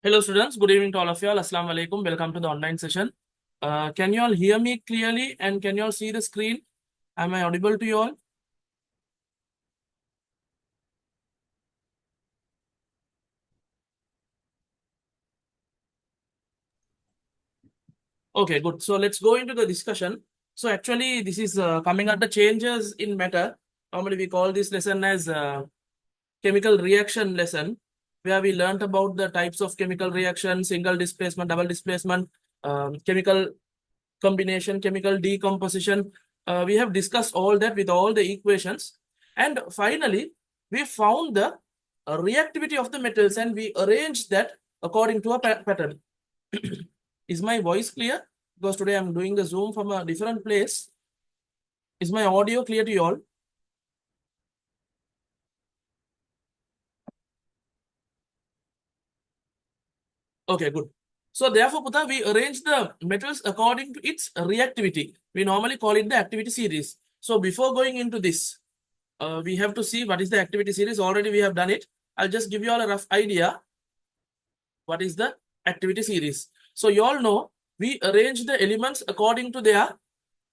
Hello students, good evening to all of you all. Assalamu alaikum. Welcome to the online session. Can you all hear me clearly and can you all see the screen? Am I audible to you all? Okay, good. So let's go into the discussion. So actually this is coming under changes in matter. Normally we call this lesson as chemical reaction lesson, where we learnt about the types of chemical reaction, single displacement, double displacement, chemical combination, chemical decomposition. We have discussed all that with all the equations. And finally, we found the reactivity of the metals and we arranged that according to a pattern. Is my voice clear? Because today I'm doing the Zoom from a different place. Is my audio clear to you all? Okay, good. So therefore, Putta, we arrange the metals according to its reactivity. We normally call it the activity series. So before going into this, we have to see what is the activity series. Already we have done it. I'll just give you all a rough idea what is the activity series. So you all know we arrange the elements according to their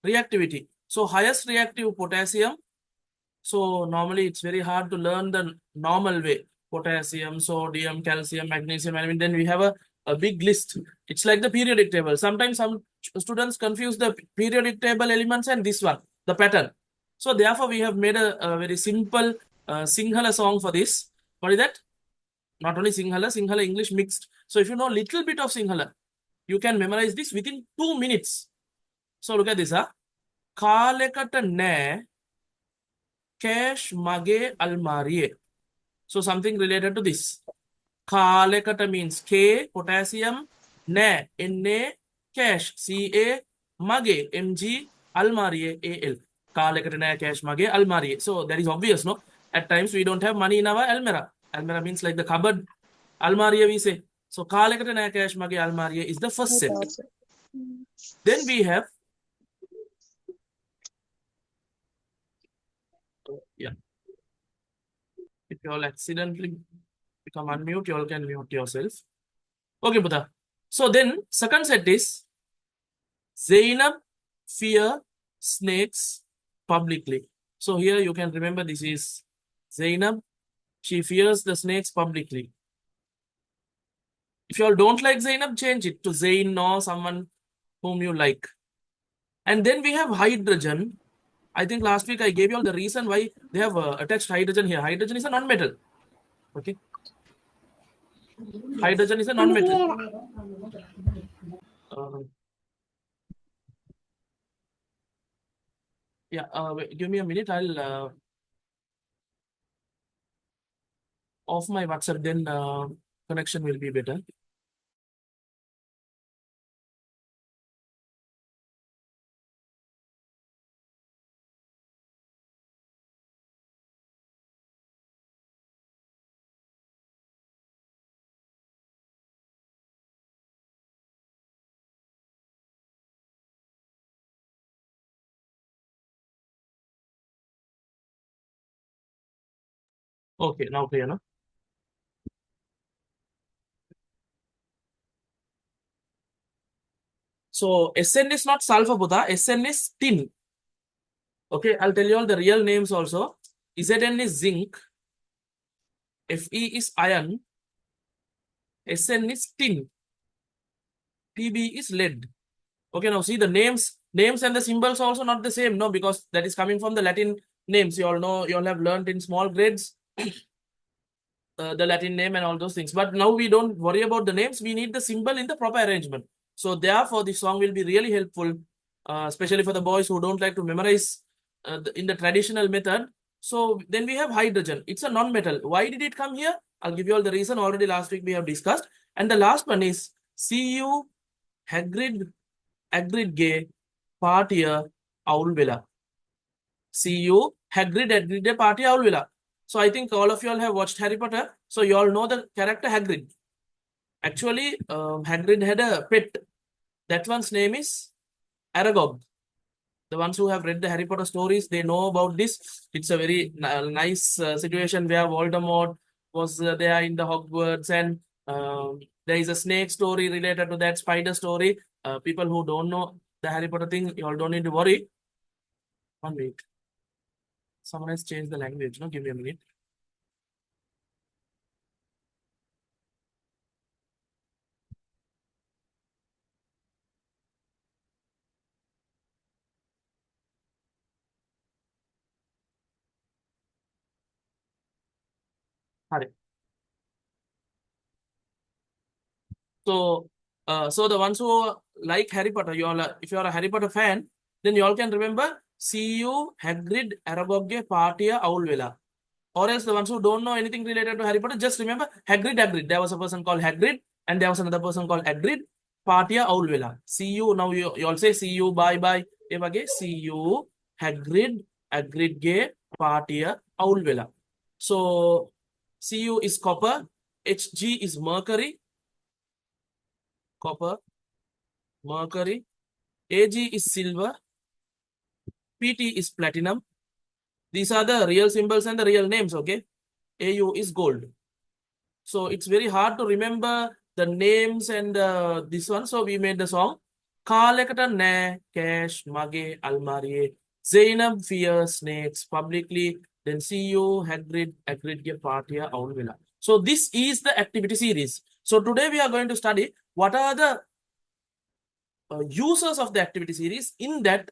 reactivity. So highest reactive potassium. So normally it's very hard to learn the normal way. Potassium, sodium, calcium, magnesium, and then we have a big list. It's like the periodic table. Sometimes some students confuse the periodic table elements and this one, the pattern. So therefore we have made a very simple Sinhala song for this. What is that? Not only Sinhala, Sinhala English mixed. So if you know little bit of Sinhala, you can memorize this within 2 minutes. So look at this. Kalekata ne cash mage almarie. So something related to this. Kalekata means K, potassium, ne, Na, cash, Ca, mage, Mg, almarie, Al. Kalekata ne cash mage almarie. So that is obvious, no? At times we don't have money in our almera. Almera means like the cupboard. Almarie we say. So Kalekata ne cash mage almarie is the first set. Then we have yeah. If you all accidentally become unmute, you all can mute yourself. Okay, Buddha. So then second set is Zainab fear snakes publicly. So here you can remember this is Zainab. She fears the snakes publicly. If you all don't like Zainab, change it to Zain or someone whom you like. And then we have hydrogen. I think last week I gave you all the reason why they have attached hydrogen here. Hydrogen is a non-metal. Okay. Hydrogen is a non-metal. Yeah, wait, give me a minute. I'll off my WhatsApp, then connection will be better. Okay, now clear, no? So SN is not sulfur, Buddha. SN is tin. Okay, I'll tell you all the real names also. ZN is zinc. Fe is iron. SN is tin. Pb is lead. Okay, now see the names and the symbols are also not the same, no, because that is coming from the Latin names. You all know, you all have learned in small grades the Latin name and all those things. But now we don't worry about the names. We need the symbol in the proper arrangement. So therefore, this song will be really helpful, especially for the boys who don't like to memorize in the traditional method. So then we have hydrogen. It's a non-metal. Why did it come here? I'll give you all the reason. Already last week we have discussed. And the last one is Cu Hagrid Gay Partia Aulvilla. Cu Hagrid Partia Aulvilla. So I think all of you all have watched Harry Potter. So you all know the character Hagrid. Actually, Hagrid had a pet. That one's name is Aragog. The ones who have read the Harry Potter stories, they know about this. It's a very nice situation where Voldemort was there in the Hogwarts and There is a snake story related to that, spider story. People who don't know the Harry Potter thing, you all don't need to worry. 1 minute. Someone has changed the language. No, give me a minute. Harry. So, so the ones who like Harry Potter, you all, if you are a Harry Potter fan, then you all can remember CU, Hagrid, Aragog, Partia, Owl. Or else the ones who don't know anything related to Harry Potter, just remember Hagrid. There was a person called Hagrid, and there was another person called Hagrid. Partia Oulvilla. See you. Now you all say see you, bye bye. Evage, see you, Hagrid, Hagrid Gay, Partia Oulvilla. So Cu is copper, Hg is mercury, copper, mercury, Ag is silver, Pt is platinum. These are the real symbols and the real names, okay? Au is gold. So it's very hard to remember the names and this one. So we made the song. Kalekata ne cash mage almarie Zainab fears snakes publicly. Then see you Hagrid ge partia own villa. So this is the activity series. So today we are going to study what are the users of the activity series. In that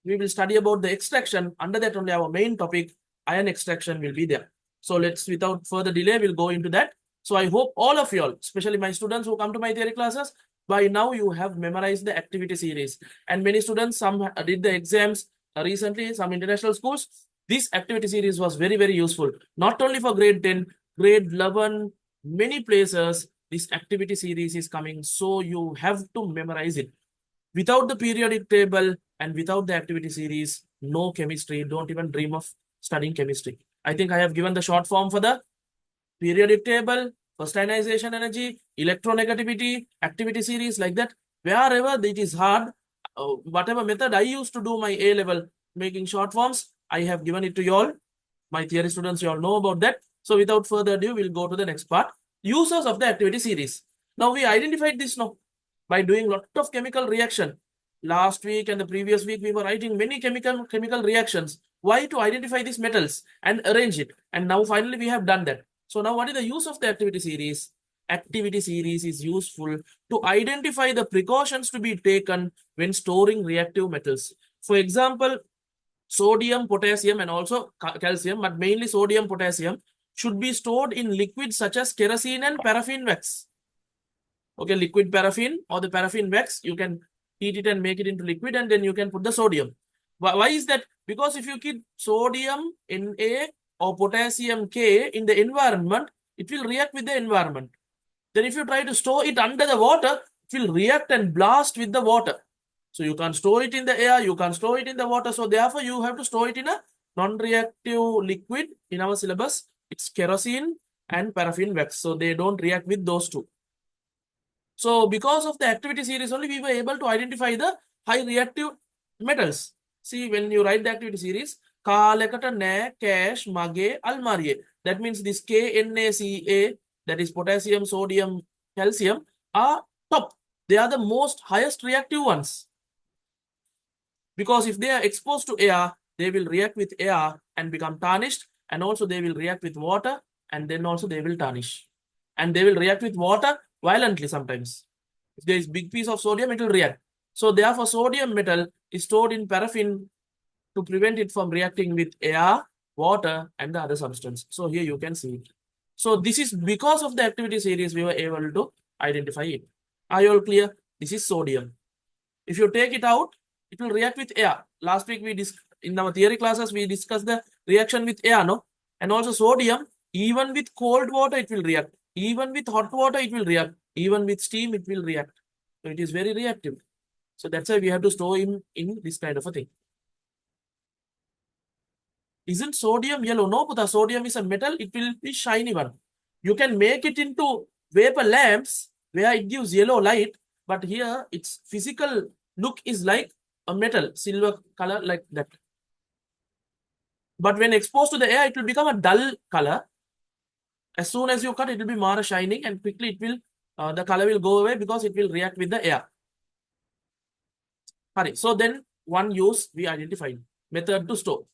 we will study about the extraction. Under that only our main topic ion extraction will be there. So let's without further delay we'll go into that. So I hope all of you all, especially my students who come to my theory classes, by now you have memorized the activity series. And many students, some did the exams recently, some international schools. This activity series was very, very useful. Not only for grade 10, grade 11, many places, this activity series is coming. So you have to memorize it. Without the periodic table and without the activity series, no chemistry. Don't even dream of studying chemistry. I think I have given the short form for the periodic table, first ionization energy, electronegativity, activity series, like that. Wherever it is hard, whatever method I used to do my A level making short forms, I have given it to you all. My theory students, you all know about that. So without further ado, we'll go to the next part. Users of the activity series. Now we identified this now by doing lot of chemical reaction. Last week and the previous week, we were writing many chemical reactions. Why? To identify these metals and arrange it. And now finally we have done that. So now what is the use of the activity series? Activity series is useful to identify the precautions to be taken when storing reactive metals. For example, sodium, potassium, and also calcium, but mainly sodium, potassium, should be stored in liquids such as kerosene and paraffin wax. Okay, liquid paraffin or the paraffin wax, you can heat it and make it into liquid, and then you can put the sodium. Why is that? Because if you keep sodium Na or potassium K in the environment, it will react with the environment. Then if you try to store it under the water, it will react and blast with the water. So you can't store it in the air, you can't store it in the water. So therefore you have to store it in a non-reactive liquid. In our syllabus, it's kerosene and paraffin wax. So they don't react with those two. So because of the activity series only, we were able to identify the high reactive metals. See, when you write the activity series, Kalekata Na, Cash, Mage, Almarie. That means this KNaCa, that is potassium, sodium, calcium, are top. They are the most highest reactive ones. Because if they are exposed to air, they will react with air and become tarnished. And also they will react with water, and then also they will tarnish. And they will react with water violently sometimes. If there is big piece of sodium, it will react. So therefore, sodium metal is stored in paraffin to prevent it from reacting with air, water, and the other substance. So here you can see it. So this is because of the activity series we were able to identify it. Are you all clear? This is sodium. If you take it out, it will react with air. Last week in our theory classes we discussed the reaction with air, no? And also sodium, even with cold water it will react. Even with hot water it will react. Even with steam it will react. So it is very reactive. So that's why we have to store him in this kind of a thing. Isn't sodium yellow? No, Putha. Sodium is a metal. It will be shiny one. You can make it into vapor lamps where it gives yellow light. But here its physical look is like a metal, silver color like that. But when exposed to the air, it will become a dull color. As soon as you cut, it will be more shining and quickly it will, the color will go away because it will react with the air. So then one use we identified, method to store.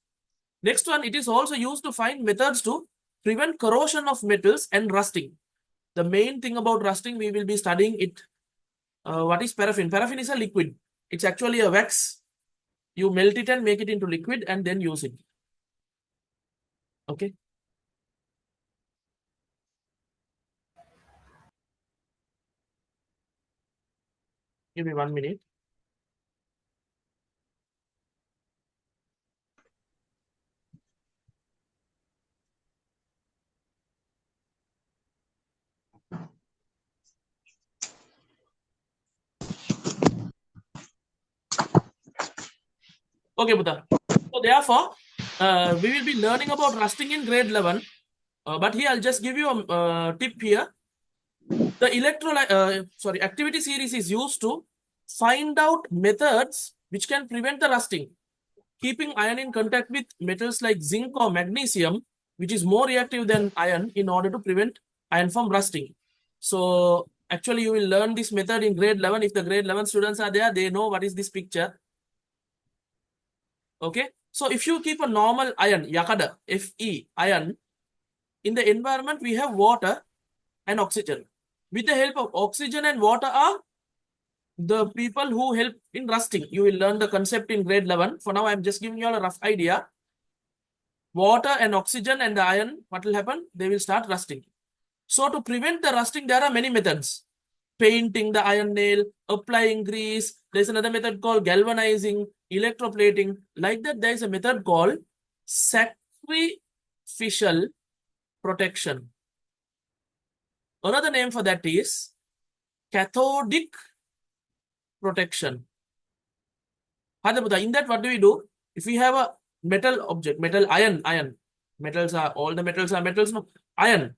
Next one, it is also used to find methods to prevent corrosion of metals and rusting. The main thing about rusting, we will be studying it. What is paraffin? Paraffin is a liquid. It's actually a wax. You melt it and make it into liquid and then use it. Okay. Give me 1 minute. Okay, Buddha. So therefore, we will be learning about rusting in grade 11. But here I'll just give you a tip here. The activity series is used to find out methods which can prevent the rusting. Keeping iron in contact with metals like zinc or magnesium, which is more reactive than iron, in order to prevent iron from rusting. So actually you will learn this method in grade 11. If the grade 11 students are there, they know what is this picture. Okay. So if you keep a normal iron, Yakada, Fe, iron, in the environment, we have water and oxygen. With the help of oxygen and water are the people who help in rusting. You will learn the concept in grade 11. For now, I'm just giving you all a rough idea. Water and oxygen and the iron, what will happen? They will start rusting. So to prevent the rusting, there are many methods. Painting the iron nail, applying grease. There's another method called galvanizing, electroplating. Like that, there is a method called sacrificial protection. Another name for that is cathodic protection. In that, what do we do? If we have a metal object, iron, metals are, all the metals are metals, no? Iron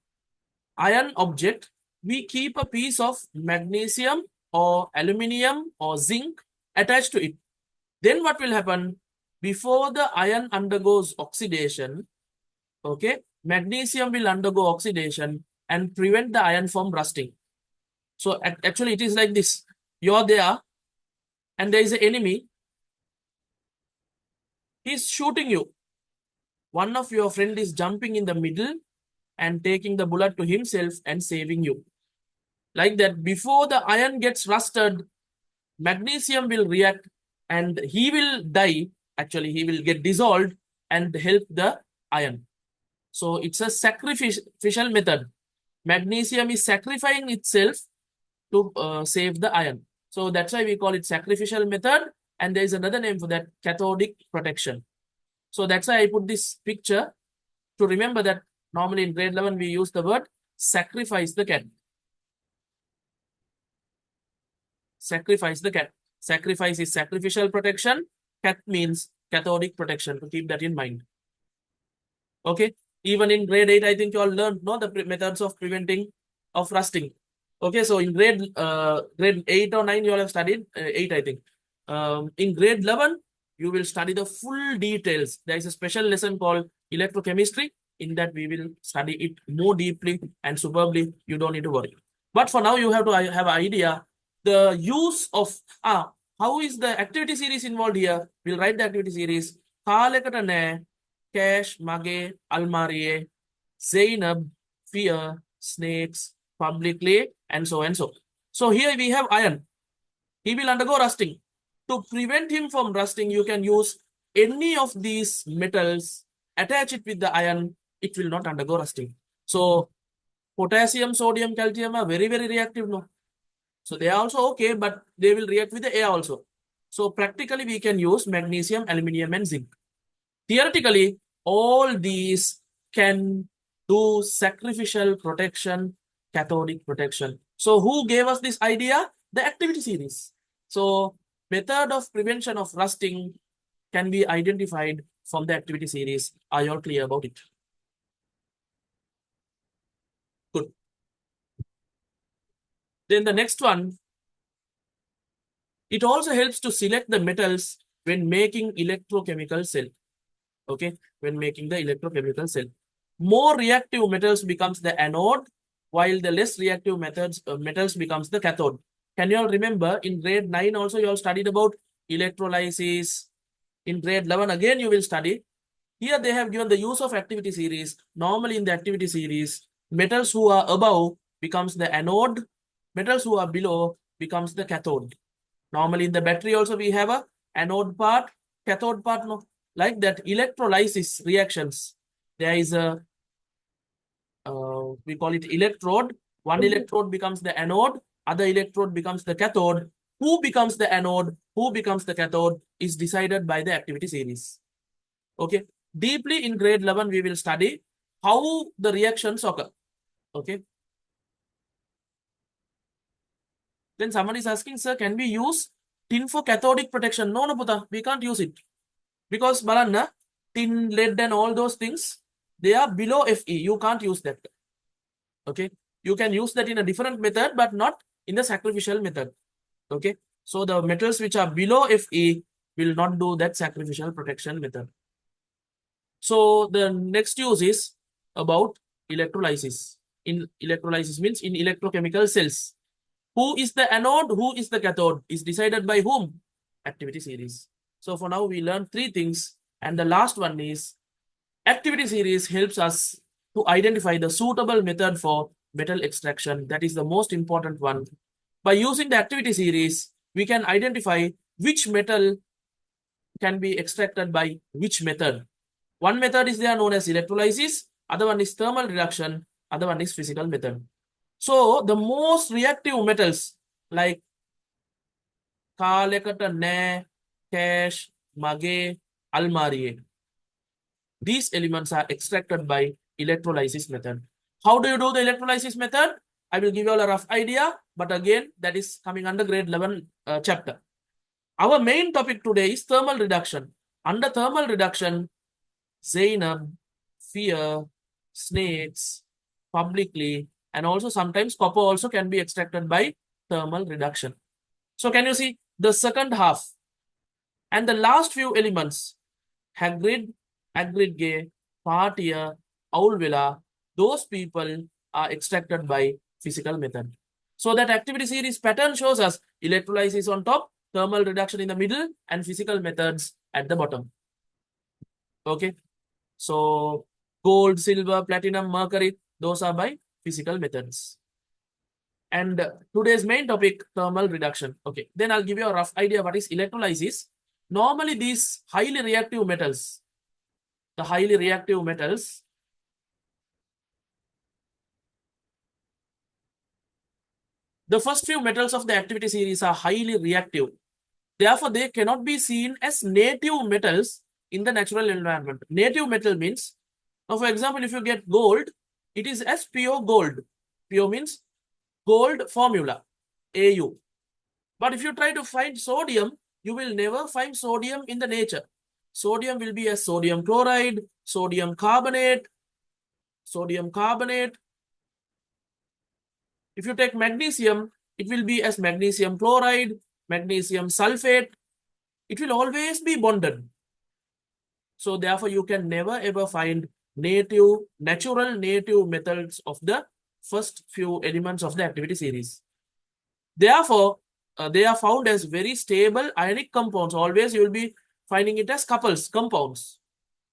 object, we keep a piece of magnesium or aluminium or zinc attached to it. Then what will happen? Before the iron undergoes oxidation, okay, magnesium will undergo oxidation and prevent the iron from rusting. So actually it is like this. You're there and there is an enemy. He's shooting you. One of your friend is jumping in the middle and taking the bullet to himself and saving you. Like that, before the iron gets rusted, magnesium will react and he will die. Actually, he will get dissolved and help the iron. So it's a sacrificial method. Magnesium is sacrificing itself to save the iron. So that's why we call it sacrificial method. And there is another name for that, cathodic protection. So that's why I put this picture to remember that normally in grade 11 we use the word sacrifice the cat. Sacrifice the cat. Sacrifice is sacrificial protection. Cat means cathodic protection. To keep that in mind. Okay. Even in grade 8, I think you all learned the methods of preventing of rusting. Okay. So in grade 8 or 9, you all have studied 8, I think. In grade 11, you will study the full details. There is a special lesson called electrochemistry. In that, we will study it more deeply and superbly. You don't need to worry. But for now, you have to have an idea. The use of, how is the activity series involved here? We'll write the activity series. කාලයකට නෑ cash mage almarie Zainab fear snakes publicly and so and so. So here we have iron. He will undergo rusting. To prevent him from rusting, you can use any of these metals, attach it with the iron, it will not undergo rusting. So potassium, sodium, calcium are very, very reactive. No? So they are also okay, but they will react with the air also. So practically we can use magnesium, aluminium and zinc. Theoretically, all these can do sacrificial protection, cathodic protection. So who gave us this idea? The activity series. So method of prevention of rusting can be identified from the activity series. Are you all clear about it? Good. Then the next one, it also helps to select the metals when making electrochemical cell. Okay, when making the electrochemical cell. more reactive metals becomes the anode, while the less reactive metals becomes the cathode. Can you all remember in grade 9 also you all studied about electrolysis? In grade 11 again you will study. Here they have given the use of activity series. Normally in the activity series, metals who are above becomes the anode, metals who are below becomes the cathode. Normally in the battery also we have a anode part, cathode part, no? Like that electrolysis reactions. There is a, we call it electrode. One electrode becomes the anode, other electrode becomes the cathode. Who becomes the anode, who becomes the cathode is decided by the activity series. Okay. Deeply in grade 11, we will study how the reactions occur. Okay. Then someone is asking, sir, can we use tin for cathodic protection? No, no, Puta, we can't use it. Because Balanna, tin, lead, and all those things, they are below Fe. You can't use that. Okay. You can use that in a different method, but not in the sacrificial method. Okay. So the metals which are below Fe will not do that sacrificial protection method. So the next use is about electrolysis. In electrolysis means in electrochemical cells. Who is the anode? Who is the cathode? Is decided by whom? Activity series. So for now we learned three things, and the last one is activity series helps us to identify the suitable method for metal extraction. That is the most important one. By using the activity series, we can identify which metal can be extracted by which method. One method is there known as electrolysis, other one is thermal reduction, other one is physical method. So the most reactive metals like Kalekata Ne, Cash, Mage, Almarie, these elements are extracted by electrolysis method. How do you do the electrolysis method? I will give you all a rough idea, but again, that is coming under grade 11 chapter. Our main topic today is thermal reduction. Under thermal reduction, Zainab, fear, snakes, publicly, and also sometimes copper also can be extracted by thermal reduction. So can you see the second half and the last few elements, Hagrid, Hagrid Partia, Aulvilla, those people are extracted by physical method. So that activity series pattern shows us electrolysis on top, thermal reduction in the middle, and physical methods at the bottom. Okay. So gold, silver, platinum, mercury, those are by physical methods. And today's main topic, thermal reduction. Okay, then I'll give you a rough idea what is electrolysis. Normally these highly reactive metals, the highly reactive metals, the first few metals of the activity series are highly reactive. Therefore, they cannot be seen as native metals in the natural environment. Native metal means, now for example, if you get gold, it is as pure gold. Pure means gold formula, AU. But if you try to find sodium, you will never find sodium in the nature. Sodium will be as sodium chloride, sodium carbonate, sodium carbonate. If you take magnesium, it will be as magnesium chloride, magnesium sulfate. It will always be bonded. So therefore, you can never ever find natural native methods of the first few elements of the activity series. Therefore, they are found as very stable ionic compounds. Always you will be finding it as compounds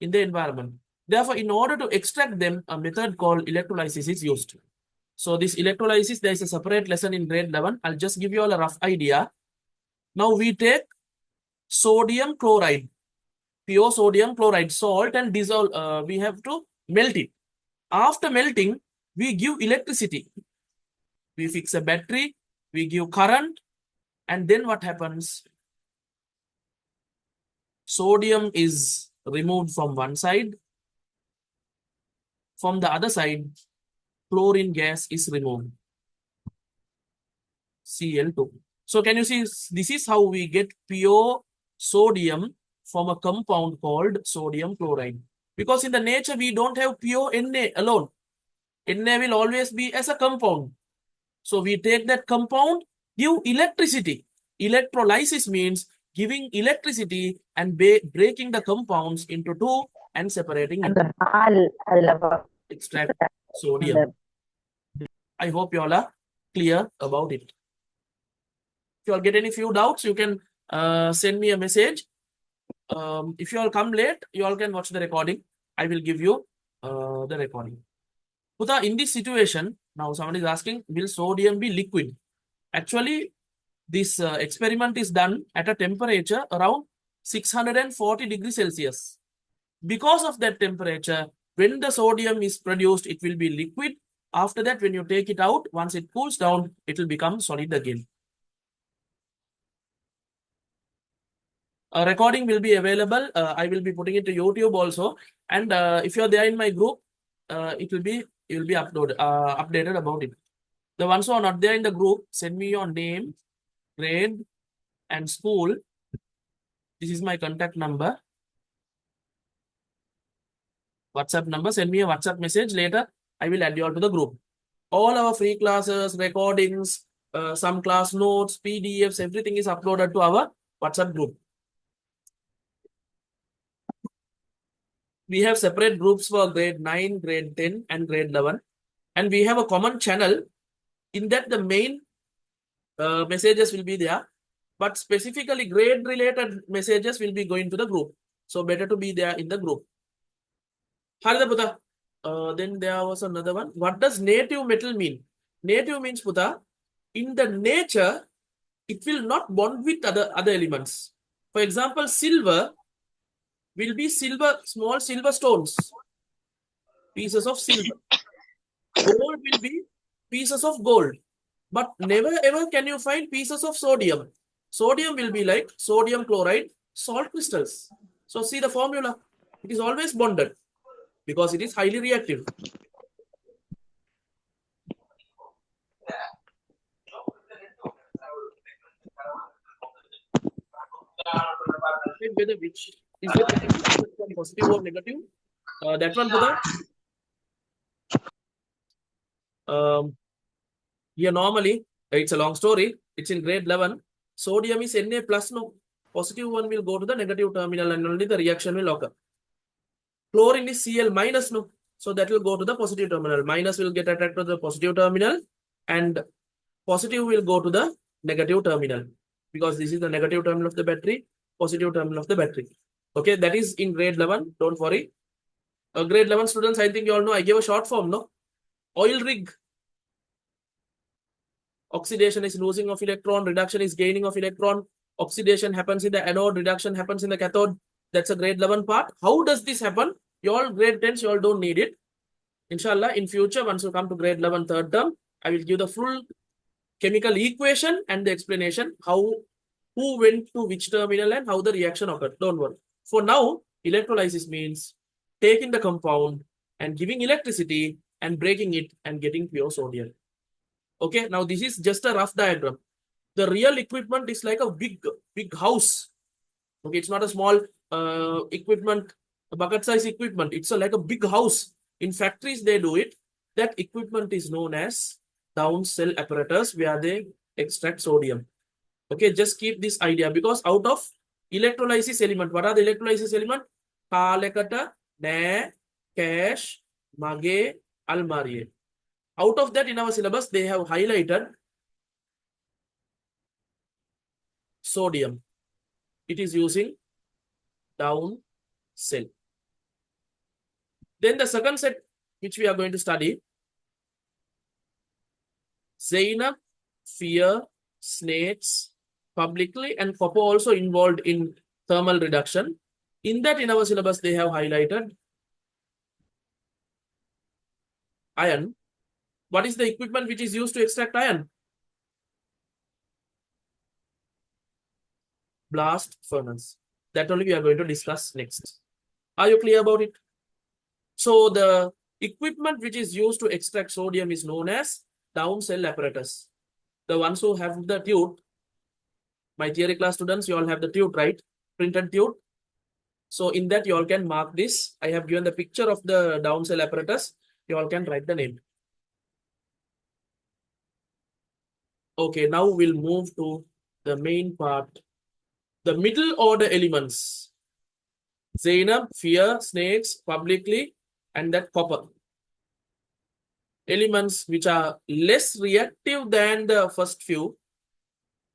in the environment. Therefore, in order to extract them, a method called electrolysis is used. So this electrolysis, there is a separate lesson in grade 11. I'll just give you all a rough idea. Now we take sodium chloride, pure sodium chloride, salt, and dissolve. We have to melt it. After melting, we give electricity. We fix a battery, we give current, and then what happens? Sodium is removed from one side. From the other side, chlorine gas is removed. Cl2. So can you see, this is how we get pure sodium from a compound called sodium chloride. Because in the nature, we don't have pure Na alone. Na will always be as a compound. So we take that compound, give electricity. Electrolysis means giving electricity and breaking the compounds into two and separating it. extract sodium. I hope you all are clear about it. If you all get any few doubts, you can send me a message. If you all come late, you all can watch the recording. I will give you the recording. Putha, in this situation, now somebody is asking, will sodium be liquid? Actually, this experiment is done at a temperature around 640 degrees Celsius. Because of that temperature, when the sodium is produced, it will be liquid. After that, when you take it out, once it cools down, it will become solid again. A recording will be available. I will be putting it to YouTube also. And if you're there in my group, it will be updated about it. The ones who are not there in the group, send me your name, grade, and school. This is my contact number. WhatsApp number. Send me a WhatsApp message later. I will add you all to the group. All our free classes, recordings, some class notes, PDFs, everything is uploaded to our WhatsApp group. We have separate groups for grade 9, grade 10, and grade 11. And we have a common channel. In that, the main messages will be there. But specifically, grade-related messages will be going to the group. So, better to be there in the group. Then there was another one. What does native metal mean? Native means, Putha, in the nature, it will not bond with other elements. For example, silver will be small silver stones, pieces of silver. Gold will be pieces of gold. But never ever can you find pieces of sodium. Sodium will be like sodium chloride, salt crystals. So see the formula. It is always bonded because it is highly reactive. Whether which is the positive or negative. That one, Buddha. Here normally, it's a long story. It's in grade 11. Sodium is Na plus, no. Positive one will go to the negative terminal and only the reaction will occur. Chlorine is Cl minus, no. So that will go to the positive terminal. Minus will get attracted to the positive terminal and positive will go to the negative terminal because this is the negative terminal of the battery, positive terminal of the battery. Okay, that is in grade 11. Don't worry. Grade 11 students, I think you all know I gave a short form, no? Oil rig. Oxidation is losing of electron, reduction is gaining of electron. Oxidation happens in the anode, reduction happens in the cathode. That's a grade 11 part. How does this happen? You all grade 10s, you all don't need it. Inshallah, in future, once you come to grade 11 third term, I will give the full chemical equation and the explanation who went to which terminal and how the reaction occurred. Don't worry. For now, electrolysis means taking the compound and giving electricity and breaking it and getting pure sodium. Okay, now this is just a rough diagram. The real equipment is like a big house. Okay, it's not a small equipment, a bucket size equipment. It's like a big house. In factories, they do it. That equipment is known as down cell apparatus where they extract sodium. Okay, just keep this idea because out of electrolysis element, what are the electrolysis element? Kalekata, ne, cash, mage, almariye. Out of that in our syllabus, they have highlighted sodium. It is using down cell. Then the second set which we are going to study, Zainab, fear, snakes, publicly, and copper also involved in thermal reduction. In that, in our syllabus, they have highlighted iron. What is the equipment which is used to extract iron? Blast furnace. That only we are going to discuss next. Are you clear about it? So the equipment which is used to extract sodium is known as down cell apparatus. The ones who have the tube, my theory class students, you all have the tube, right? Printed tube. So in that you all can mark this. I have given the picture of the down cell apparatus. You all can write the name. Okay, now we'll move to the main part. The middle order elements. Zainab, fear, snakes, publicly, and that copper. elements which are less reactive than the first few,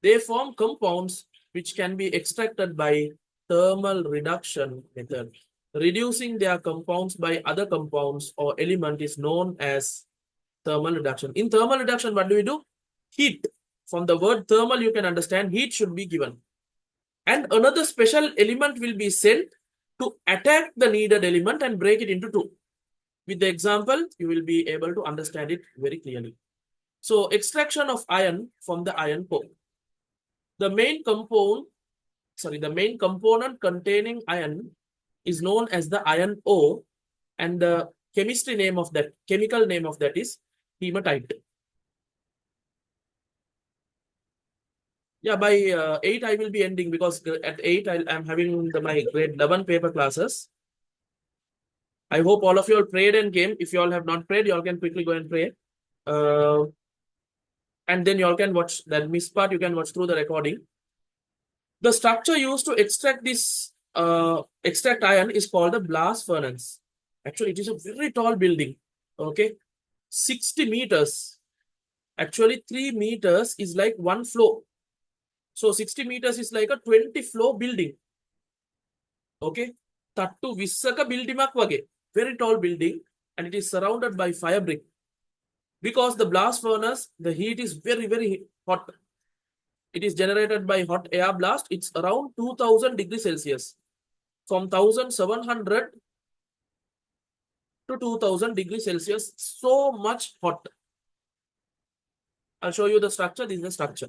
they form compounds which can be extracted by thermal reduction method. Reducing their compounds by other compounds or element is known as thermal reduction. In thermal reduction, what do we do? Heat. From the word thermal, you can understand heat should be given. And another special element will be sent to attack the needed element and break it into two. With the example, you will be able to understand it very clearly. So, extraction of iron from the iron ore. The main component containing iron is known as the iron ore, and the chemical name of that is hematite. Yeah, by 8 I will be ending because at 8 I'm having my grade 11 paper classes. I hope all of you all prayed and came. If you all have not prayed, you all can quickly go and pray. And then you all can watch that missed part, you can watch through the recording. The structure used to extract this extract iron is called the blast furnace. Actually, it is a very tall building. Okay, 60 meters. Actually, 3 meters is like one floor. So 60 meters is like a 20-floor building. Okay, Tattu Vissaka buildimak wage. Very tall building, and it is surrounded by fire brick. Because the blast furnace, the heat is very, very hot. It is generated by hot air blast. It's around 2000 degrees Celsius. From 1700 to 2000 degrees Celsius. So much hot. I'll show you the structure. This is the structure.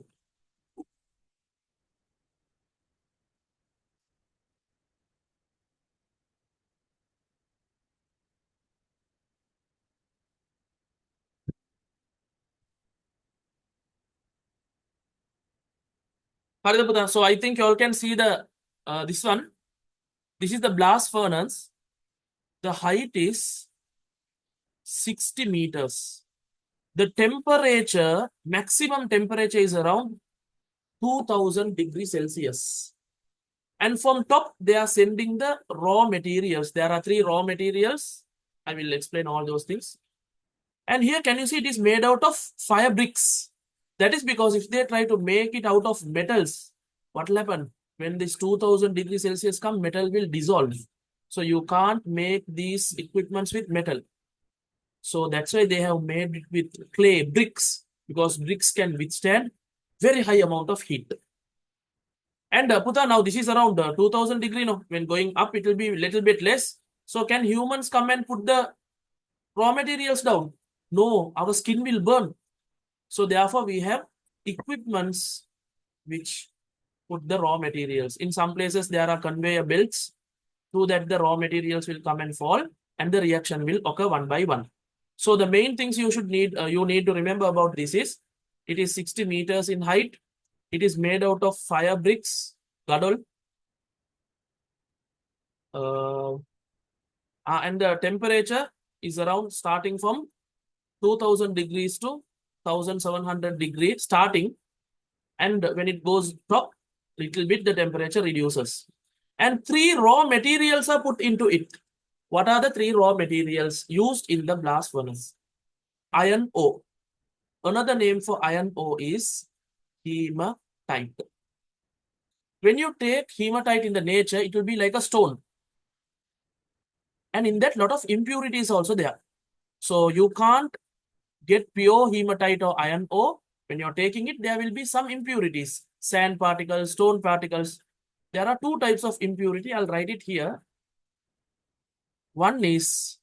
So I think you all can see the this one. This is the blast furnace. The height is 60 meters. The temperature, maximum temperature is around 2000 degrees Celsius. And from top, they are sending the raw materials. There are 3 raw materials. I will explain all those things. And here, can you see it is made out of fire bricks? That is because if they try to make it out of metals, what will happen? When this 2000 degrees Celsius come, metal will dissolve. So you can't make these equipments with metal. So that's why they have made it with clay bricks, because bricks can withstand very high amount of heat. And Puta, now this is around 2000 degree. Now, when going up, it will be a little bit less. So can humans come and put the raw materials down? No, our skin will burn. So therefore, we have equipments which put the raw materials. In some places, there are conveyor belts so that the raw materials will come and fall, and the reaction will occur one by one. So the main things you need to remember about this is, it is 60 meters in height. It is made out of fire bricks, gadol. And the temperature is around starting from 2000 degrees to 1700 degrees starting. And when it goes top, little bit, the temperature reduces. And 3 raw materials are put into it. What are the 3 raw materials used in the blast furnace? Iron ore. Another name for iron ore is hematite. When you take hematite in the nature, it will be like a stone. And in that, lot of impurities also there. So you can't get pure hematite or iron ore. When you're taking it, there will be some impurities. Sand particles, stone particles. There are 2 types of impurity. I'll write it here. One is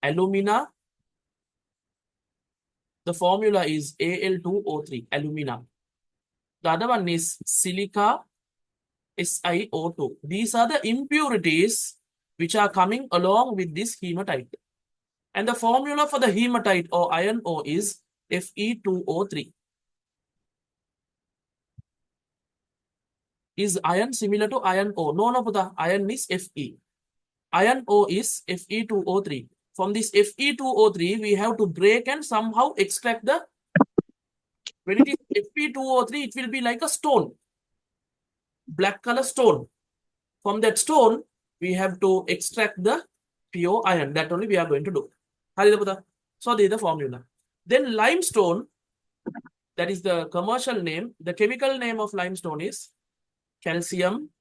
alumina. The formula is Al2O3, alumina. The other one is silica, SiO2. These are the impurities which are coming along with this hematite. And the formula for the hematite or iron ore is Fe2O3. Is iron similar to iron ore? No, Puta. Iron is Fe. Iron ore is Fe2O3. From this Fe2O3, we have to break and somehow extract the. When it is Fe2O3, it will be like a stone. Black color stone. From that stone, we have to extract the pure iron. That only we are going to do. So this is the formula. Then limestone, that is the commercial name. The chemical name of limestone is calcium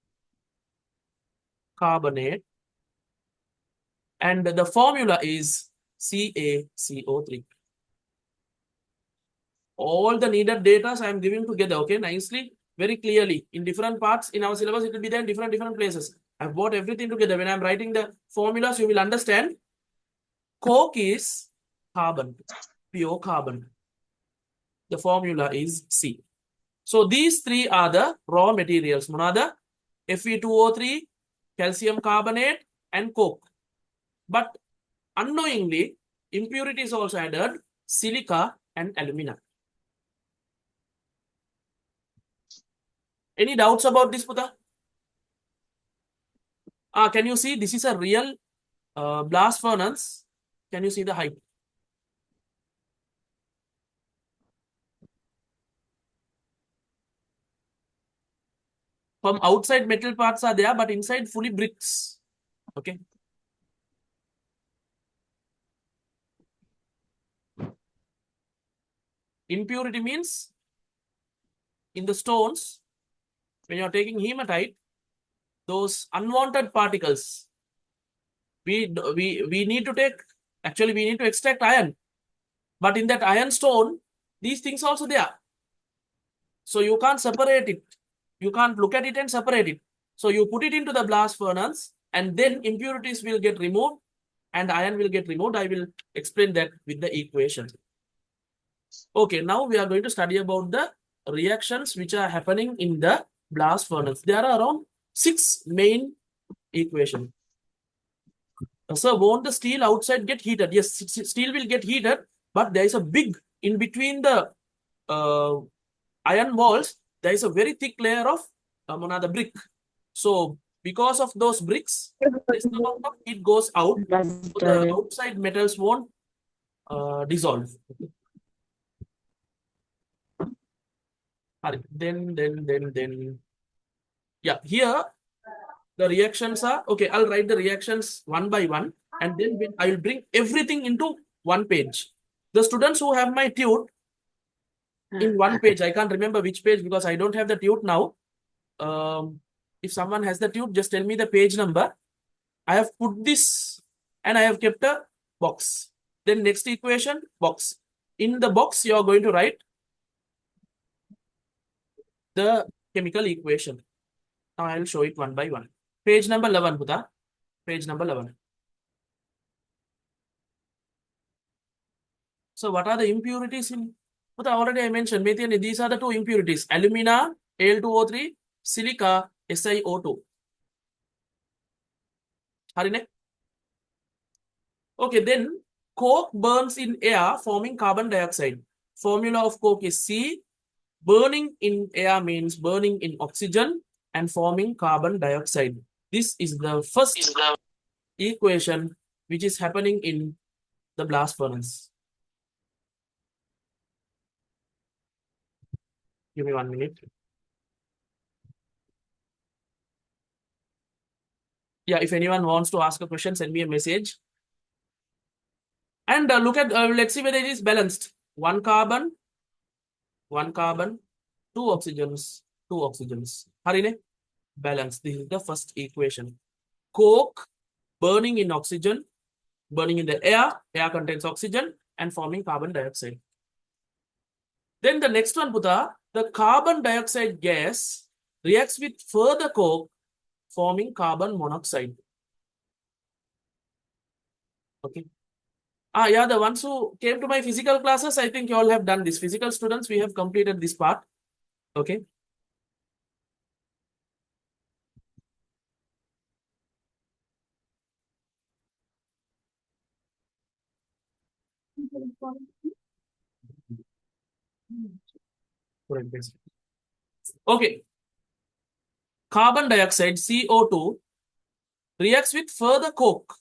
carbonate, and the formula is CaCO3. All the needed data I am giving together, okay, nicely, very clearly. In different parts in our syllabus, it will be there in different places. I've brought everything together. When I'm writing the formulas, you will understand. Coke is carbon, pure carbon. The formula is C. So these three are the raw materials. Monada, Fe2O3, calcium carbonate, and coke. But unknowingly, impurities also added, silica and alumina. Any doubts about this, Puta? Can you see this is a real blast furnace? Can you see the height? From outside metal parts are there, but inside fully bricks. Okay. Impurity means in the stones, when you're taking hematite, those unwanted particles, we need to take, actually we need to extract iron. But in that iron stone, these things also there. So you can't separate it. You can't look at it and separate it. So you put it into the blast furnace and then impurities will get removed and iron will get removed. I will explain that with the equation. Okay, now we are going to study about the reactions which are happening in the blast furnace. There are around 6 main equations. So won't the steel outside get heated? Yes, steel will get heated, but there is a big, in between the iron walls, there is a very thick layer of the brick. So because of those bricks, this amount of heat goes out, so the outside metals won't dissolve. Then, yeah, here the reactions are, okay, I'll write the reactions one by one, and then I will bring everything into one page. The students who have my tute in one page, I can't remember which page because I don't have the tute now. If someone has the tute, just tell me the page number. I have put this and I have kept a box. Then next equation, box. In the box, you are going to write the chemical equation. Now I will show it one by one. Page number 11, Puta. Page number 11. So what are the impurities in? Puta, already I mentioned, these are the two impurities. Alumina, Al2O3, silica, SiO2. Harine? Okay, then coke burns in air, forming carbon dioxide. Formula of coke is C. Burning in air means burning in oxygen and forming carbon dioxide. This is the first equation which is happening in the blast furnace. Give me 1 minute. Yeah, if anyone wants to ask a question, send me a message. And look at, let's see whether it is balanced. One carbon, two oxygens, two oxygens. Harine? Balance. This is the first equation. Coke burning in oxygen, burning in the air contains oxygen and forming carbon dioxide. Then the next one, Puta, the carbon dioxide gas reacts with further coke, forming carbon monoxide. Okay. Yeah, the ones who came to my physical classes, I think you all have done this. Physical students, we have completed this part. Okay. Okay. Carbon dioxide, CO2, reacts with further coke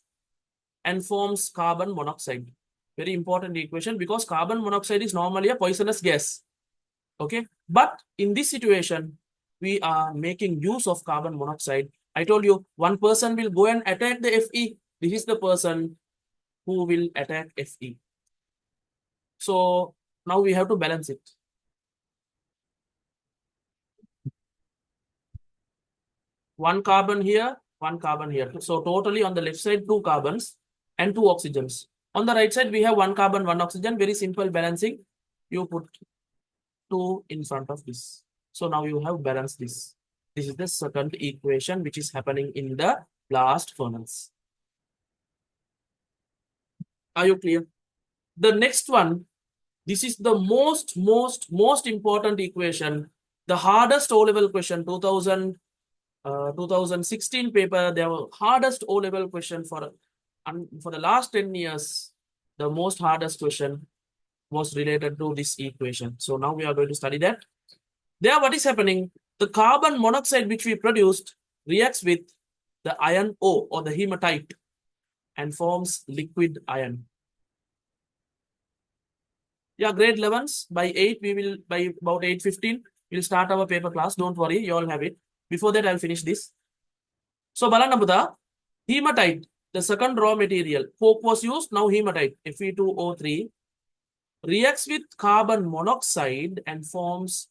and forms carbon monoxide. Very important equation because carbon monoxide is normally a poisonous gas. Okay. But in this situation, we are making use of carbon monoxide. I told you one person will go and attack the Fe. This is the person who will attack Fe. So now we have to balance it. One carbon here, one carbon here. So totally on the left side, 2 carbons and 2 oxygens. On the right side, we have 1 carbon, 1 oxygen. Very simple balancing. You put 2 in front of this. So now you have balanced this. This is the second equation which is happening in the blast furnace. Are you clear? The next one, this is the most important equation. The hardest O-level question, 2016 paper, the hardest O-level question for the last 10 years, the most hardest question was related to this equation. So now we are going to study that. There, what is happening? The carbon monoxide which we produced reacts with the ion O or the hematite and forms liquid iron. Yeah, grade 11s by 8, we will, by about 8:15, we'll start our paper class. Don't worry, you all have it. Before that, I'll finish this. So, Balanambuda, hematite, the second raw material. Coke was used, now hematite, Fe2O3, reacts with carbon monoxide and forms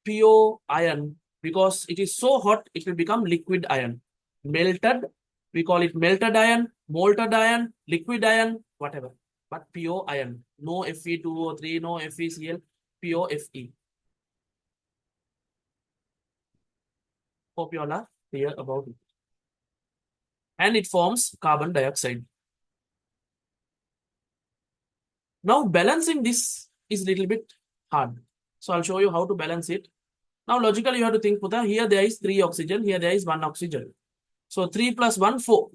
pure iron. Because it is so hot, it will become liquid iron. Melted, we call it melted iron, molten iron, liquid iron, whatever. But pure iron. No Fe2O3, no FeCl, pure Fe. Hope you all are clear about it. And it forms carbon dioxide. Now balancing this is a little bit hard. So I'll show you how to balance it. Now logically you have to think, Puta, here there is 3 oxygen, here there is 1 oxygen. So 3 plus 1, 4.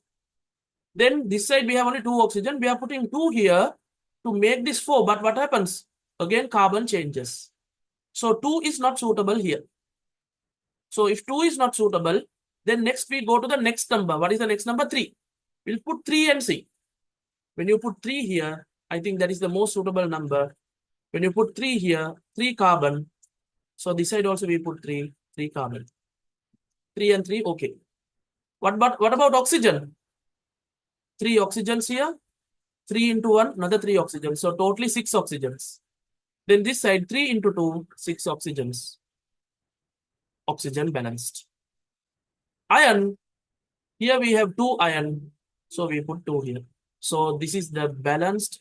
Then this side we have only 2 oxygen. We are putting 2 here to make this 4. But what happens? Again carbon changes. So 2 is not suitable here. So if 2 is not suitable, then next we go to the next number. What is the next number? 3. We'll put 3 and see. When you put 3 here, I think that is the most suitable number. When you put 3 here, 3 carbon. So this side also we put 3 carbon. 3 and 3, okay. What about oxygen? 3 oxygens here. 3 into 1, another 3 oxygens. So totally 6 oxygens. Then this side 3 into 2, 6 oxygens. Oxygen balanced. Iron, here we have 2 iron. So we put 2 here. So this is the balanced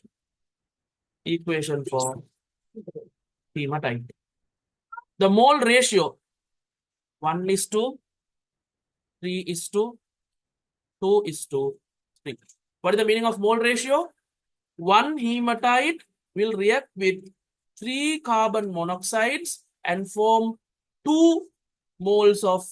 equation for hematite. The mole ratio, 1 is to 3 is to 2 is to 3. What is the meaning of mole ratio? 1 hematite will react with 3 carbon monoxides and form 2 moles of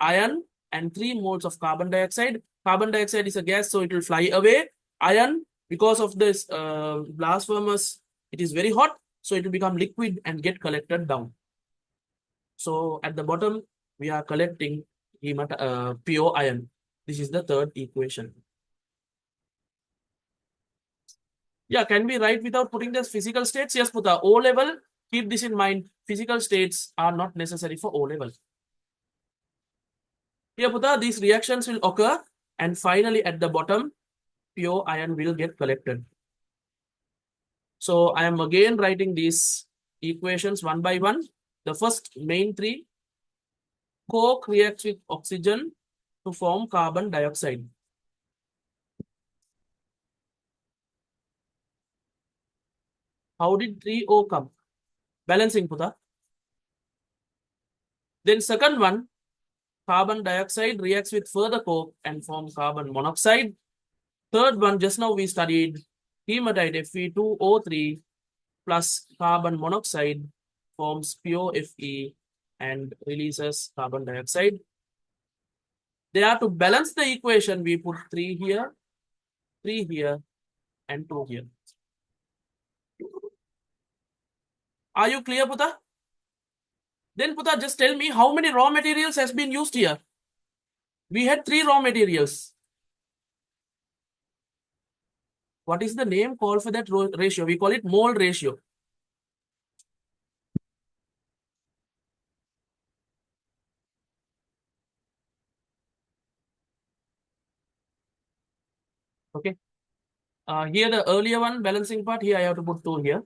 iron and 3 moles of carbon dioxide. Carbon dioxide is a gas, so it will fly away. Iron, because of this blast furnace, it is very hot, so it will become liquid and get collected down. So at the bottom, we are collecting pure iron. This is the third equation. Yeah, can we write without putting the physical states? Yes, Puta. O level, keep this in mind. Physical states are not necessary for O level. Here, Puta, these reactions will occur, and finally at the bottom, pure iron will get collected. So I am again writing these equations one by one. The first main 3, coke reacts with oxygen to form carbon dioxide. How did 3O come? Balancing, Puta. Then second one, carbon dioxide reacts with further coke and forms carbon monoxide. Third one, just now we studied hematite Fe2O3 plus carbon monoxide forms pure Fe and releases carbon dioxide. They are to balance the equation. We put 3 here, 3 here, and 2 here. Are you clear, Puta? Then, Puta, just tell me how many raw materials has been used here. We had 3 raw materials. What is the name called for that ratio? We call it mole ratio. Okay. Here the earlier one, balancing part, here I have to put 2 here.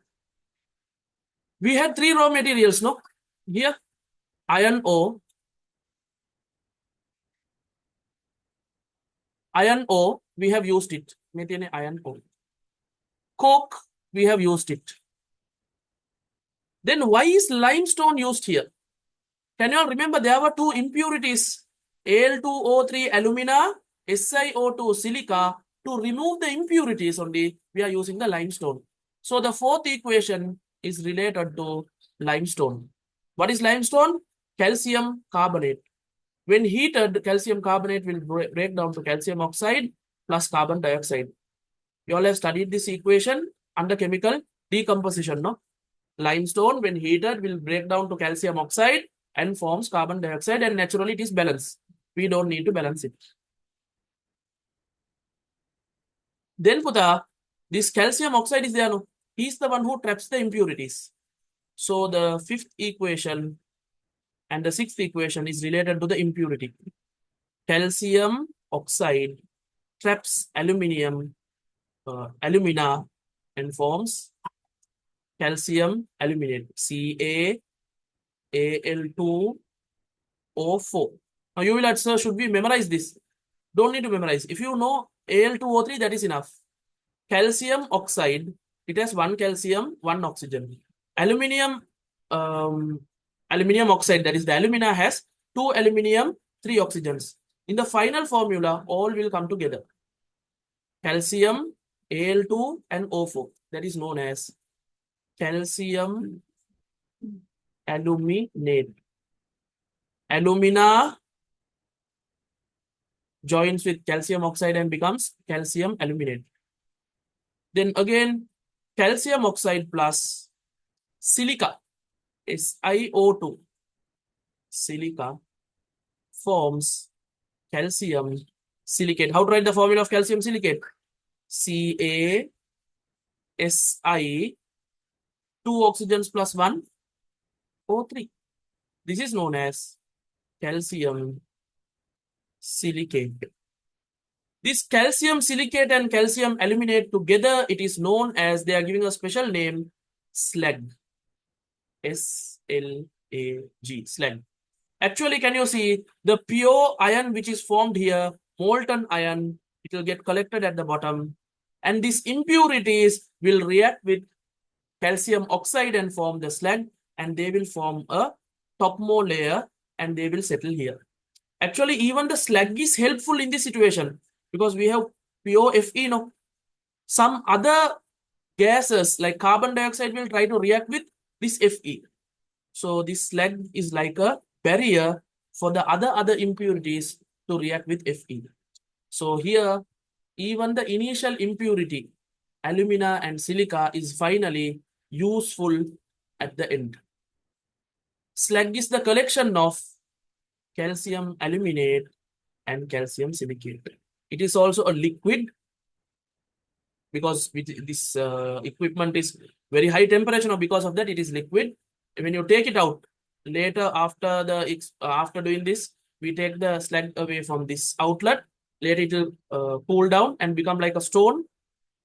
We had three raw materials, no? Here, iron ore, we have used it. Maintain iron ore. Coke, we have used it. Then why is limestone used here? Can you all remember there were two impurities, Al2O3 alumina, SiO2 silica. To remove the impurities only, we are using the limestone. So the fourth equation is related to limestone. What is limestone? Calcium carbonate. When heated, calcium carbonate will break down to calcium oxide plus carbon dioxide. You all have studied this equation under chemical decomposition, no? Limestone, when heated, will break down to calcium oxide and forms carbon dioxide, and naturally it is balanced. We don't need to balance it. Then Puta, this calcium oxide is there, no? He's the one who traps the impurities. So the fifth equation and the sixth equation is related to the impurity. Calcium oxide traps alumina and forms calcium aluminate, CaAl2O4. Now you will ask, sir, should we memorize this? Don't need to memorize. If you know Al2O3, that is enough. Calcium oxide, it has one calcium, one oxygen. Aluminium, aluminium oxide, that is the alumina, has two aluminium, three oxygens. In the final formula, all will come together. Calcium, Al2 and O4. That is known as calcium aluminate. Alumina joins with calcium oxide and becomes calcium aluminate. Then again, calcium oxide plus silica, SiO2, silica forms calcium silicate. How to write the formula of calcium silicate? CaSi, two oxygens plus one O3. This is known as calcium silicate. This calcium silicate and calcium aluminate together, it is known as, they are giving a special name, slag. SLAG, slag. Actually, can you see the pure iron which is formed here, molten iron, it will get collected at the bottom. And these impurities will react with calcium oxide and form the slag, and they will form a topmo layer and they will settle here. Actually, even the slag is helpful in this situation because we have pure Fe, no? Some other gases like carbon dioxide will try to react with this Fe. So this slag is like a barrier for the other impurities to react with Fe. So here, even the initial impurity, alumina and silica, is finally useful at the end. Slag is the collection of calcium aluminate and calcium silicate. It is also a liquid because this equipment is very high temperature. Now, because of that, it is liquid. When you take it out later after doing this, we take the slag away from this outlet. Later it will cool down and become like a stone.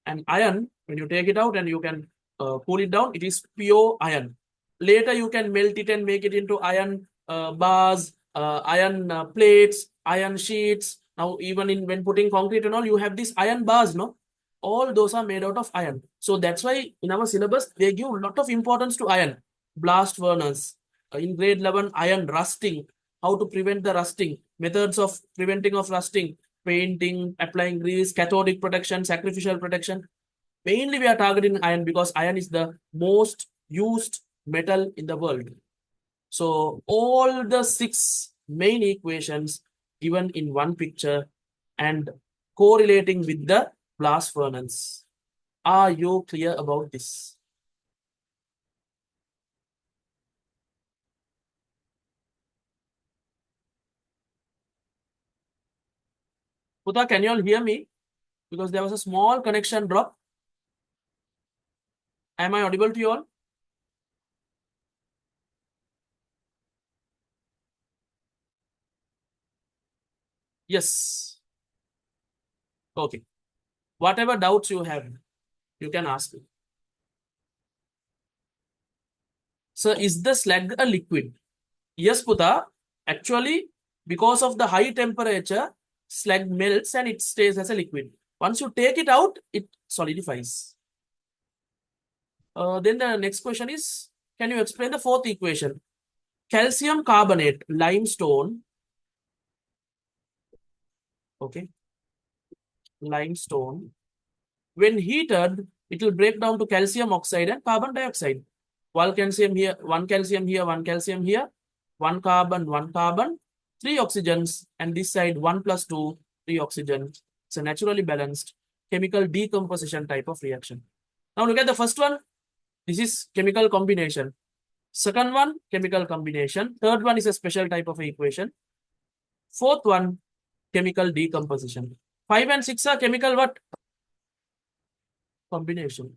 And iron, when you take it out and you can cool it down, it is pure iron. Later you can melt it and make it into iron bars, iron plates, iron sheets. Now even when putting concrete and all, you have these iron bars, no? All those are made out of iron. So that's why in our syllabus, they give a lot of importance to iron. Blast furnace, in grade 11, iron rusting, how to prevent the rusting, methods of preventing of rusting, painting, applying grease, cathodic protection, sacrificial protection. Mainly we are targeting iron because iron is the most used metal in the world. So all the six main equations given in one picture and correlating with the blast furnace. Are you clear about this? Puta, can you all hear me? Because there was a small connection drop. Am I audible to you all? Yes. Okay. Whatever doubts you have, you can ask me. So is the slag a liquid? Yes, Puta. Actually, because of the high temperature, slag melts and it stays as a liquid. Once you take it out, it solidifies. Then the next question is, can you explain the fourth equation? Calcium carbonate, limestone, okay, limestone. When heated, it will break down to calcium oxide and carbon dioxide. One calcium here, one calcium here, one calcium here, one carbon, three oxygens, and this side 1 plus 2, three oxygens. It's a naturally balanced chemical decomposition type of reaction. Now look at the first one. This is chemical combination. Second one, chemical combination. Third one is a special type of equation. Fourth one, chemical decomposition. 5 and 6 are chemical what? Combination.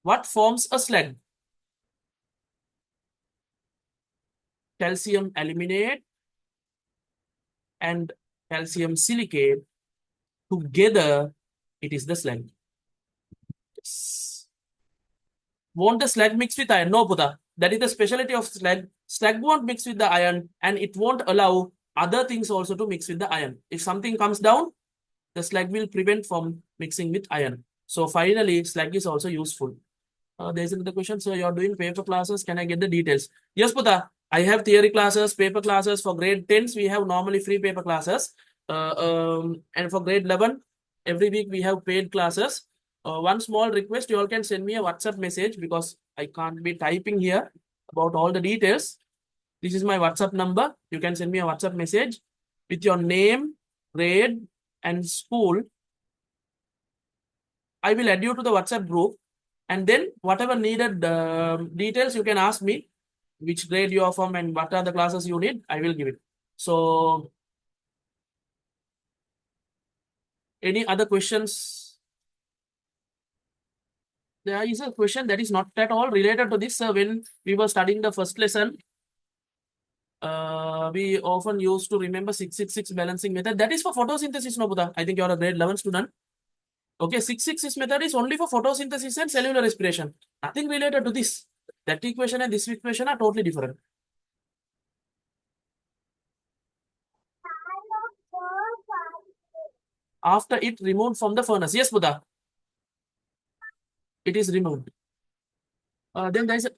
What forms a slag? Calcium aluminate and calcium silicate. Together, it is the slag. Yes. Won't the slag mix with iron? No, Buddha. That is the specialty of slag. Slag won't mix with the iron and it won't allow other things also to mix with the iron. If something comes down, the slag will prevent from mixing with iron. So finally, slag is also useful. There's another question. So you're doing paper classes. Can I get the details? Yes, Puta. I have theory classes, paper classes. For grade 10s, we have normally free paper classes. And for grade 11, every week we have paid classes. One small request, you all can send me a WhatsApp message because I can't be typing here about all the details. This is my WhatsApp number. You can send me a WhatsApp message with your name, grade, and school. I will add you to the WhatsApp group. And then whatever needed details, you can ask me which grade you are from and what are the classes you need. I will give it. So any other questions? There is a question that is not at all related to this. When we were studying the first lesson, we often used to remember 666 balancing method. That is for photosynthesis, no, Buddha. I think you are a grade 11 student. Okay, 666 method is only for photosynthesis and cellular respiration. Nothing related to this. That equation and this equation are totally different. After it removed from the furnace. Yes, Buddha. It is removed. Then there is a...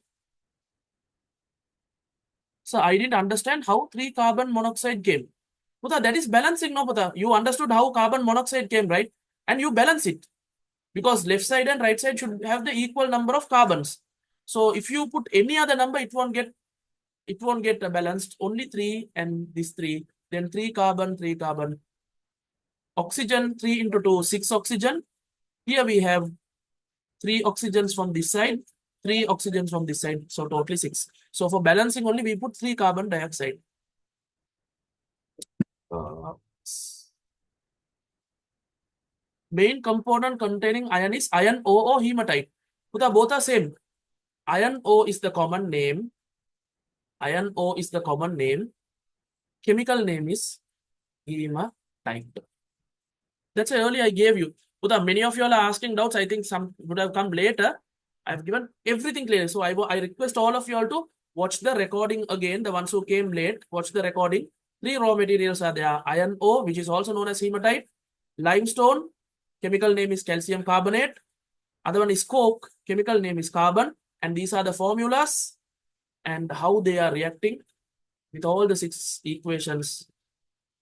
So I didn't understand how 3 carbon monoxide came. Buddha, that is balancing, no, Buddha. You understood how carbon monoxide came, right? And you balance it. Because left side and right side should have the equal number of carbons. So if you put any other number, it won't get balanced. Only 3 and this 3. Then 3 carbon, 3 carbon. Oxygen, 3 into 2, 6 oxygen. Here we have 3 oxygens from this side, 3 oxygens from this side. So totally 6. So for balancing only, we put 3 carbon dioxide. Main component containing iron is iron O or hematite. Both are same. Iron O is the common name. Iron O is the common name. Chemical name is hematite. That's why earlier I gave you. Many of you all are asking doubts. I think some would have come later. I've given everything clear. So I request all of you all to watch the recording again. The ones who came late, watch the recording. 3 raw materials are there. Iron O, which is also known as hematite. Limestone, chemical name is calcium carbonate. Other one is coke, chemical name is carbon. And these are the formulas and how they are reacting with all the 6 equations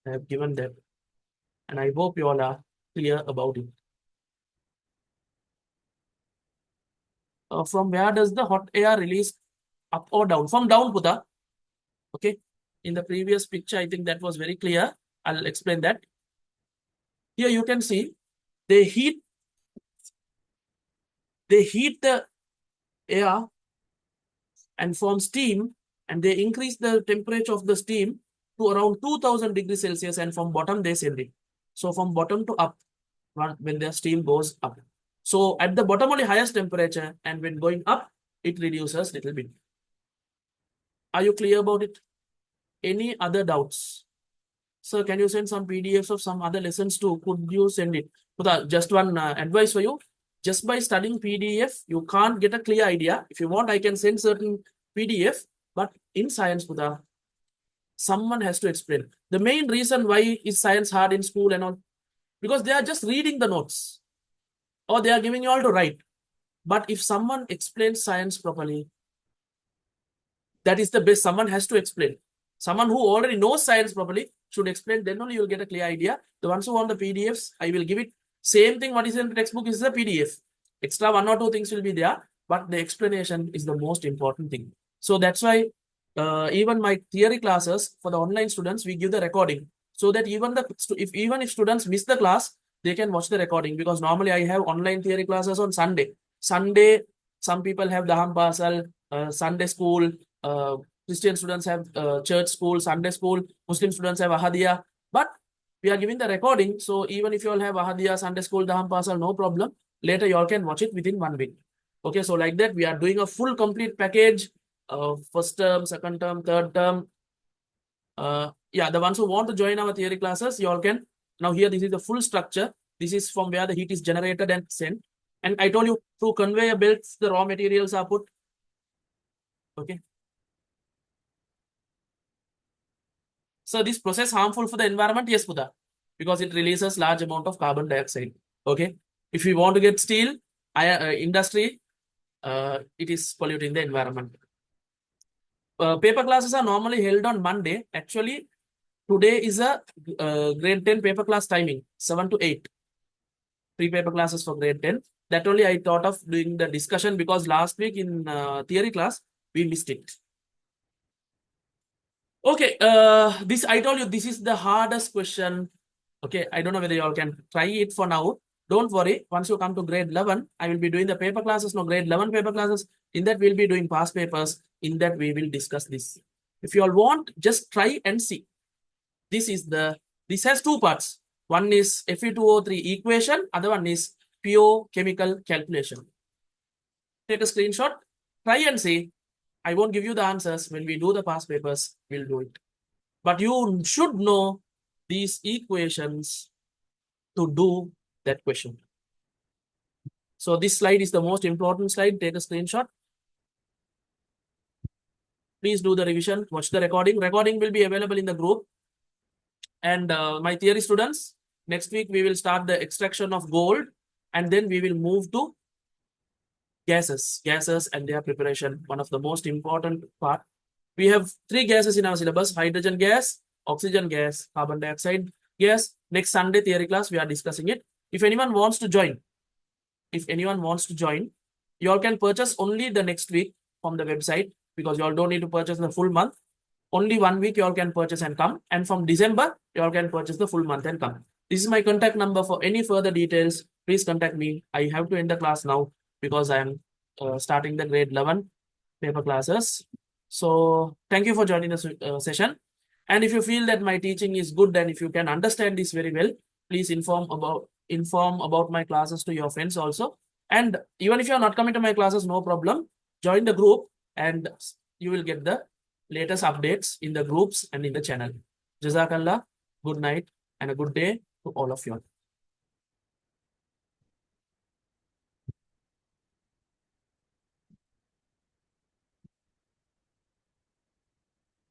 I have given them. And I hope you all are clear about it. From where does the hot air release, up or down? From down, Puta. Okay. In the previous picture, I think that was very clear. I'll explain that. Here you can see they heat the air and form steam, and they increase the temperature of the steam to around 2000 degrees Celsius, and from bottom they send it. So from bottom to up, when the steam goes up. So at the bottom only highest temperature, and when going up, it reduces little bit. Are you clear about it? Any other doubts? Sir, can you send some PDFs of some other lessons too? Could you send it? Just one advice for you. Just by studying PDF, you can't get a clear idea. If you want, I can send certain PDF, but in science, Buddha, someone has to explain. The main reason why is science hard in school and all, because they are just reading the notes or they are giving you all to write. But if someone explains science properly, that is the best. Someone has to explain. Someone who already knows science properly should explain. Then only you'll get a clear idea. The ones who want the PDFs, I will give it. Same thing what is in the textbook is the PDF. Extra one or two things will be there, but the explanation is the most important thing. So that's why even my theory classes for the online students, we give the recording so that even if students miss the class, they can watch the recording, because normally I have online theory classes on Sunday. Sunday, some people have Daham Pasal, Sunday school, Christian students have church school, Sunday school, Muslim students have Ahadiya, but we are giving the recording. So even if you all have Ahadiya, Sunday school, Daham Pasal, no problem. Later you all can watch it within 1 week. Okay, so like that, we are doing a full complete package, first term, second term, third term. Yeah, the ones who want to join our theory classes, you all can. Now here, this is the full structure. This is from where the heat is generated and sent. And I told you, through conveyor belts, the raw materials are put. Okay. So this process harmful for the environment? Yes, Buddha, because it releases large amount of carbon dioxide. Okay. If we want to get steel, industry, it is polluting the environment. Paper classes are normally held on Monday. Actually, today is a grade 10 paper class timing, 7 to 8. 3 paper classes for grade 10. That only I thought of doing the discussion, because last week in theory class, we missed it. Okay, this I told you, this is the hardest question. Okay, I don't know whether you all can try it for now. Don't worry, once you come to grade 11, I will be doing the paper classes. No, grade 11 paper classes. In that, we'll be doing past papers. In that, we will discuss this. If you all want, just try and see. This has two parts. One is Fe2O3 equation, other one is pure chemical calculation. Take a screenshot, try and see. I won't give you the answers. When we do the past papers, we'll do it. But you should know these equations to do that question. So this slide is the most important slide. Take a screenshot. Please do the revision. Watch the recording. Recording will be available in the group. And my theory students, next week we will start the extraction of gold, and then we will move to gases and their preparation. One of the most important part. We have 3 gases in our syllabus: hydrogen gas, oxygen gas, carbon dioxide gas. Next Sunday theory class, we are discussing it. If anyone wants to join, you all can purchase only the next week from the website, because you all don't need to purchase the full month. Only 1 week you all can purchase and come. And from December, you all can purchase the full month and come. This is my contact number. For any further details, please contact me. I have to end the class now, because I am starting the grade 11 paper classes. So thank you for joining the session. And if you feel that my teaching is good, and if you can understand this very well, please inform about my classes to your friends also. And even if you are not coming to my classes, no problem. Join the group and you will get the latest updates in the groups and in the channel. Jazakallah, good night and a good day to all of you.